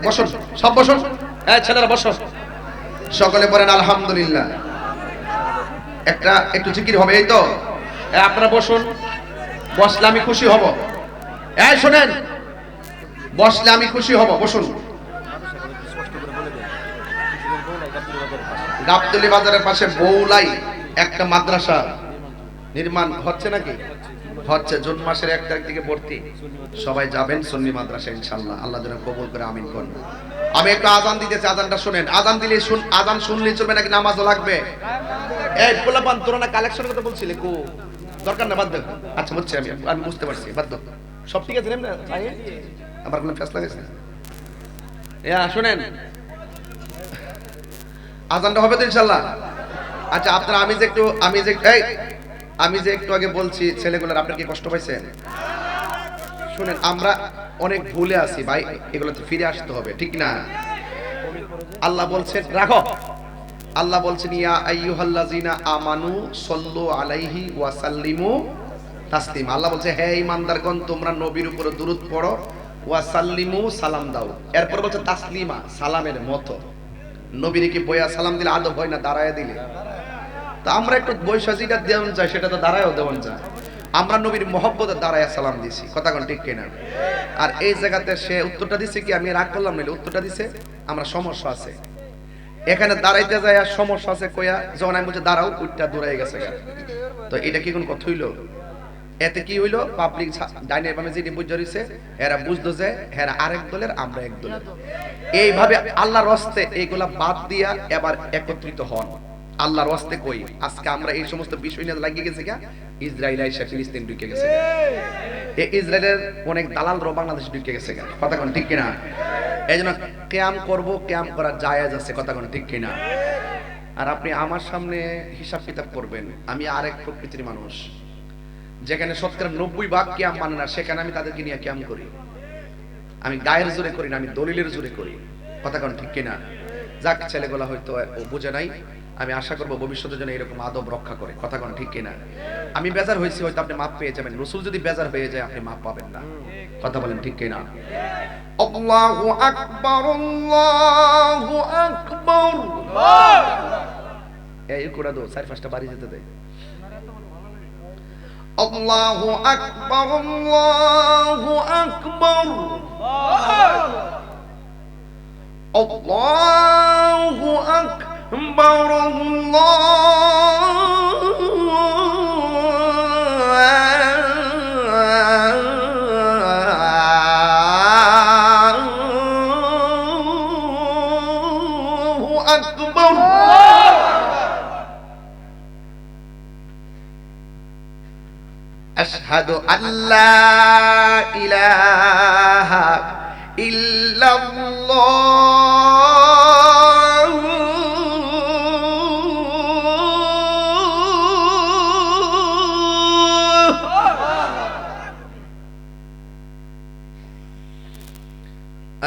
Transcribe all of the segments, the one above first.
বসুন, সব বসুন। ছেলেরা বসো, সকলে বলেন আলহামদুলিল্লাহ। একটু জিকির হবে, এই তো। আপনারা বসুন, বসলে আমি খুশি হব। শোনেন, বসলে আমি খুশি হব, বসুন। গাবতলী বাজারের পাশে বৌলাই একটা মাদ্রাসা নির্মাণ হচ্ছে নাকি? হচ্ছে, জুন মাসের 1 তারিখ থেকে ভর্তি। সবাই যাবেন সুন্নি মাদ্রাসা ইনশাআল্লাহ। আল্লাহ যেন কবুল করে, আমিন করুন। আমি একটু আজান দিতেছি, আজানটা শুনেন। আজান দিলে আজান শুনলেই চলবে নাকি নামাজও লাগবে? এই পোলাপান তোরা না কালেকশনের কথা বলছিলে, কো দরকার না, বাদ দাও। আচ্ছা বুঝছি, আমি বুঝতে পারছি, বাদ দাও। সব ঠিক আছে না? আমার কোনো ফেস লাগাইছে? শুনেন, আজানটা হবে তো ইনশাআল্লাহ। আচ্ছা আপনারা, আমি যে একটু আগে বলছি ছেলেগুলোর, আপনার কি কষ্ট পাইছেন? শুনেন, আমরা অনেক ভুলে আছি ভাই, এগুলোতে ফিরে আসতে হবে, ঠিক না? আল্লাহ বলছেন, রাখো। আল্লাহ বলছেন, ইয়া আইয়ুহাল্লাযিনা আমানু সাল্লু আলাইহি ওয়া সাল্লিমু তাসলিমা। আল্লাহ বলছে, হে ঈমানদারগণ, তোমরা নবীর উপরে দুরূদ পড়ো, ওয়া সাল্লিমু, সালাম দাও। এরপর বলছে তাসলিমা, সালামের মতো। নবীর কি বইয়া সালাম দিলে আদব হয় না দাঁড়ায় দিলে? তা আমরা একটু বৈশা যেটা দেওয়ান যায় সেটা তো দাঁড়ায়ও দেওয়ান যায়। আমরা নবীর মহব্বতে দাঁড়ায় সালাম দিছি, কথা কোন ঠিক কিনা? আর এই জায়গাতে সে উত্তরটা দিছে কি, আমি রাগ করলাম না, উত্তরটা দিছে আমরা সমস্যা আছে এখানে দাঁড়াইতে যায়, আর সমস্যা আছে কইয়া যখন আমি বলছি দাঁড়াও, উঠটা দৌড়াই গেছে। তো এটা কি কোন কথা হইলো? এতে কি হইলো, পাবলিক ডাইনের বামে যিনি বুঝে রইছে এরা বুঝলো যে এরা আরেক দলের, আমরা এক দলের। এইভাবে আল্লাহর রাস্তে এইগুলা বাদ দিয়া এবার একত্রিত হন। আল্লাহর রাস্তে কই আজকে আমরা এই সমস্ত বিষয় নিয়ে লাগিয়ে গেছে গা। ইসরায়েল এসে ফিলিস্তিন ঢুকে গেছে গা। এই ইসরায়েলের অনেক দালাল বাংলাদেশ ঢুকে গেছে গা, কথা কোন ঠিক কিনা? এই জন্য কিয়াম করব, কিয়াম করা জায়েজ আছে, কথা কোন ঠিক কিনা? আর আপনি আমার সামনে হিসাব কিতাব করবেন, আমি আরেক প্রকৃতির মানুষ। যেখানে 90% কিয়াম মানে না, সেখানে আমি তাদেরকে নিয়ে কিয়াম করি। আমি গায়ের জোরে করি না, আমি দলিলের জোরে করি, কথা কোন ঠিক কিনা? যাক, ছেলেগুলা হয়তো ও বুঝে নাই। আমি আশা করবো ভবিষ্যতের জন্য এরকম আদব রক্ষা করে, কথা কোন ঠিক কিনা? আমি বেজার হয়েছি, হয়তো আপনি মাপ পেয়ে যাবেন। রাসূল যদি বেজার হয়ে যায়, আপনি মাপ পাবেন না, কথা বলেন ঠিক কিনা? আল্লাহু আকবার, আল্লাহু আকবার। এই কোড়া দো 4-5টা বাড়ি যেতে দেয়। আল্লাহু আকবার, আল্লাহু আকবার, আল্লাহু আকবার, আল্লাহু আকবার। আশহাদু আল্লা ইলাহা ইল্লাল্লাহ,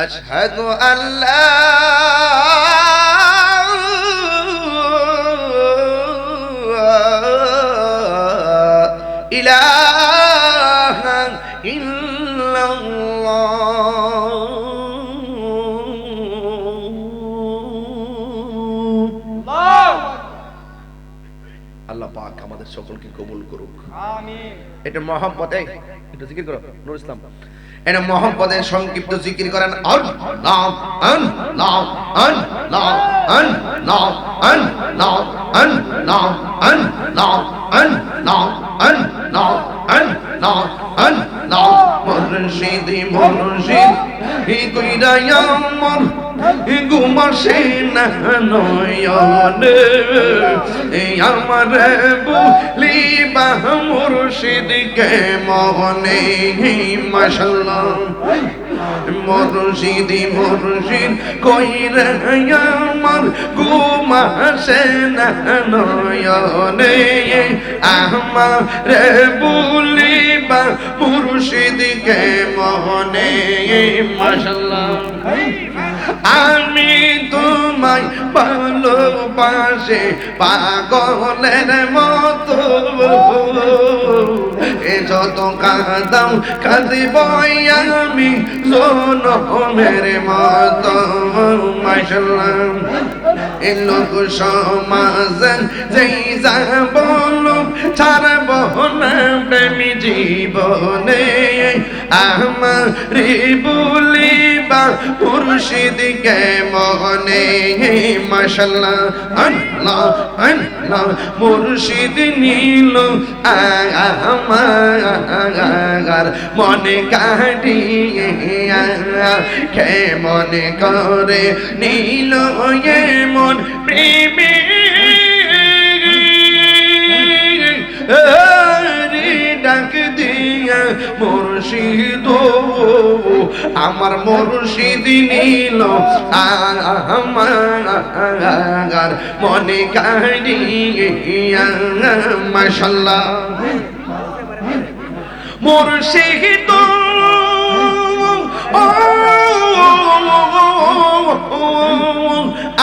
আশহাদু আল্লা ইলাহা ইল্লাল্লাহ। আল্লাহ পাক আমাদের সকলকে কবুল করুক, আমিন। এটা মহব্বত, একটু জিকির করো নুর ইসলাম। এটা মহব্বতের সংক্ষিপ্ত জিকির করেন। আল্লাহ আল্লাহ আল্লাহ আল্লাহ আল্লাহ আল্লাহ আল্লাহ আল্লাহ আল্লাহ আল্লাহ আল্লাহ। মুর্শিদ মুর্শিদ হি কইরা আমার ঘুমাসে না নয়নে, আমার বলিবা মুর্শিদকে মনে। মাশাআল্লাহ, মুর্শিদ মুর্শিদ কইরা আমার ঘুমাসে না নয়নে, আমার বলিবা মুর্শিদকে মনে। মাশাআল্লাহ, আমি তোমার আমায় ভালোবাসে পাগলের মতো এ যত কাঁদাও কাঁদিব আমি জনমের মতো মাশাআল্লাহ এ লোক সমাজ যেই যা বলো ছাড়ব না প্রেমী জীবনে আমারে বলিবা মুর্শিদকে মনে মাশাআল্লাহ আল্লাহ আল্লাহ মুর্শিদ নীল আমার মনে কাটিয়া কে মনে করে নীল মন প্রেমী ডাক দিয়া মুর্শিদ আমার মুর্শিদ নীল আমার মনে কাটিয়া মাশাআল্লাহ মুর্শিদ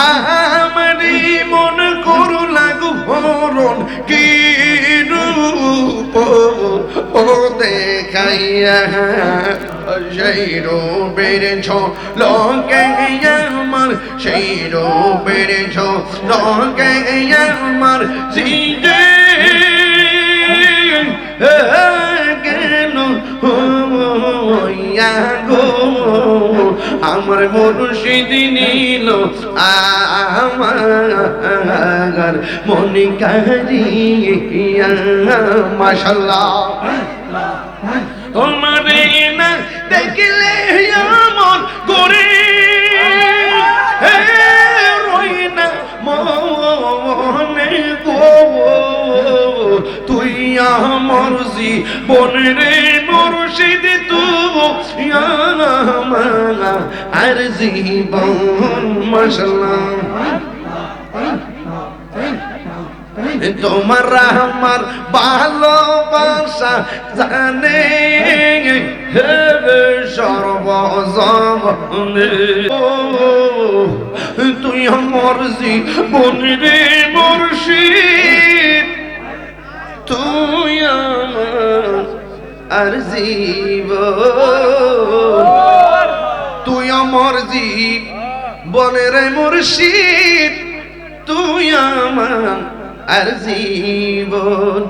আমারি মন করু লাগু হরণ কি রূপ ও দেখাইয়া সেই রূপের ঝলকে আমার সেই রূপের ঝলকে আমার জিদে কেন হইয়া গো আমার মুর্শিদ নীল আমার মনে কারিয়া মাশাআল্লাহ তোমারে না দেখলে আমার করে রই না মনে গো তুই আমার জীবন রে মুর্শিদ তুই আমার আর জীবন মাশাআল্লাহ তোমার আমার ভালোবাসা জানে সর্বজনে তুই আমার জীবন রে মুর্শিদ তুই আমার আর জীবন তুই আমার জীবন রে মুর্শিদ তুই আমার আর জীবন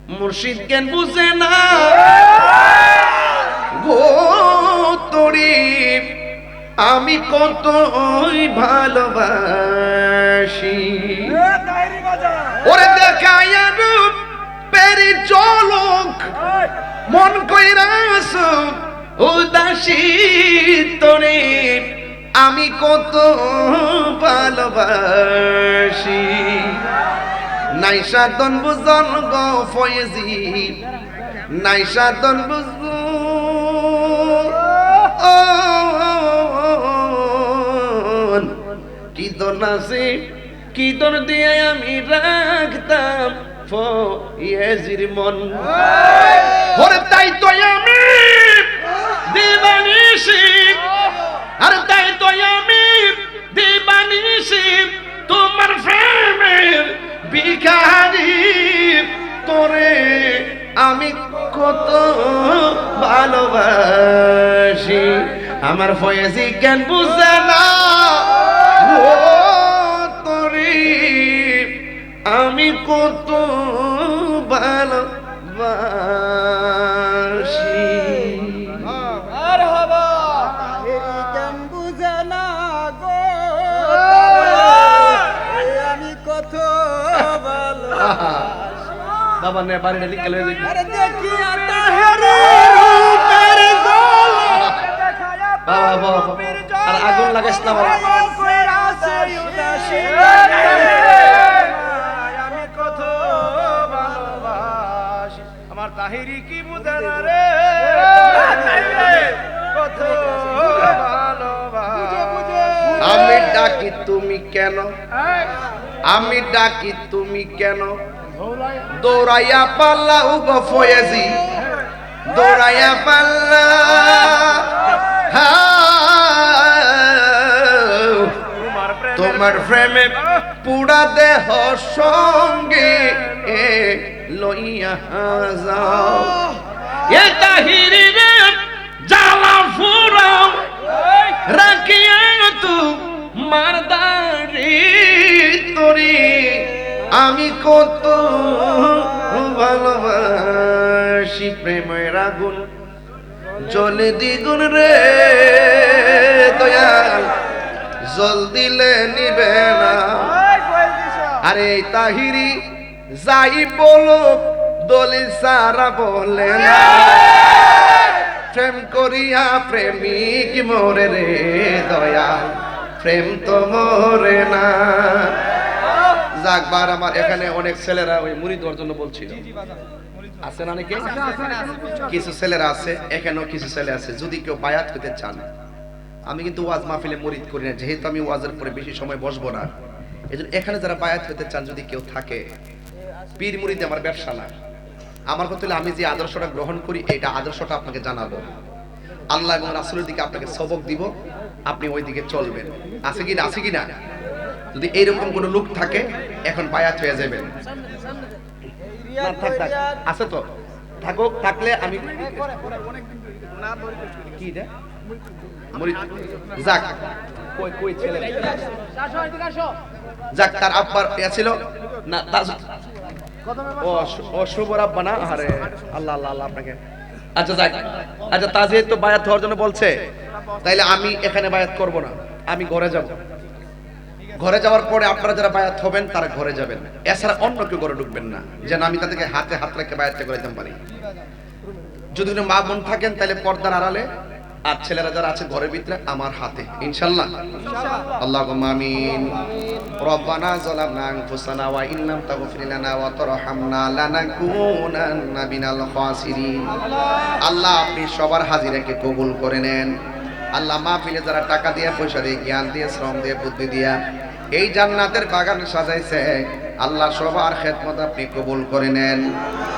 মুর্শিদ কেন বুঝে না গো তোরে আমি কত ভালোবাসি ওরে দেখায়া রূপ পেরি চলক মন কইরাস উদাসী তোরে আমি কত ভালোবাসি নাই সাধন বুঝন গো ফয়েজি নাই সাধন বুঝ কি তোর নাসে কি তোর দিয়ে আমি রাখতাম ফয়েজির মন ওরে তাই তো আমি দিবানিশি আর তাই তো আমি দিবানিশি তোমার প্রেমের ভিখারি তোরে আমি কত ভালোবাসি আমার ফয়েজি কেন বুঝে না ও তোরে আমি কত ভালোবাসি বাবা নে বাড়িটা দিকে লয়ে যাই আরে দেখি রূপের জল বাবা বাবা আর আগুন লাগাইস না বাবা আমি কত ভালোবাসি আমার তাহিরি কি বুঝে না রে কত ভালোবাসি আমি ডাকি তুমি কেন আমি ডাকি তুমি কেন দৌড়াইয়া পাল্লাও গো ফয়েজি দৌড়াইয়া পাল্লা তোমার প্রেমে পুরা দেহ সঙ্গে লইয়া যাও এ তাহিরি রে জ্বালা ফুরাও রাখিয়া তু মারদারি তোরি আমি কত ভালোবাসি প্রেমের আগুন জলে দ্বিগুণ রে দয়াল জল দিলে নিবে না আরে তাহিরি যাই বলো দলিল সারা বলে না প্রেম করিয়া প্রেমিক মরে রে দয়াল প্রেম তো মরে না যাকবার আমার এখানে অনেক ছেলেরা ওই মুড়ি দেওয়ার জন্য বলছিল আছে না নাকি কিছু ছেলেরা আছে এখানেও কিছু ছেলে আছে যদি কেউ বায়াত হতে চান আমি কিন্তু ওয়াজ মাহফিলে মুরিদ করি না যেহেতু আমি ওয়াজের পরে বেশি সময় বসবো না এজন্য এখানে যারা বায়াত হতে চান যদি কেউ থাকে পীর মুরিদ আমার ব্যবসা না আমার কথা হলো আমি যে আদর্শটা গ্রহণ করি এটা আদর্শটা আপনাকে জানাবো আল্লাহ এবং রাসূলের দিকে আপনাকে সবক দিব আপনি ওই দিকে চলবেন আছে কি না যদি এইরকম কোনো লোক থাকে এখন বায়াত হয়ে যাবেন আছে তো থাকলে আমি কি রে যাক কই ছেলে যাক তার আব্বার ছিল না ও শুভর আব্বা না আরে আল্লাহ আল্লাহ আল্লাহ আপনাকে আচ্ছা যাক আচ্ছা তা যেহেতু বায়াত হওয়ার জন্য বলছে তাইলে আমি এখানে বায়াত করব না আমি ঘরে যাব ঘরে যাওয়ার পরে আপনারা যারা বায়াত হবেন তারা ঘরে যাবেন এছাড়া অন্য কেউ ঘরে ঢুকবেন না যেন আমি তাদেরকে হাতে হাত রেখে বায়াতটা করে দিতে পারি যদি কোনো মা বোন থাকেন তাহলে পর্দার আড়ালে আর ছেলেরা যারা আছে ঘরের ভিতরে আমার হাতে ইনশাআল্লাহ আল্লাহুম্মা আমিন রব্বানা যালামনা আনফুসানা ওয়া ইন লাম তাগফির লানা ওয়া তারহামনা লানাকুনান্না মিনাল খাসিরিন আল্লাহ আপনি সবার হাজিরাকে কবুল করে নেন আল্লাহ মাহফিলে যারা টাকা দিয়ে পয়সা দিয়ে জ্ঞান দিয়ে শ্রম দিয়ে বুদ্ধি দিয়া এই জান্নাতের বাগান সাজাইছে আল্লাহ সবার খেদমত আপনি কবুল করে নেন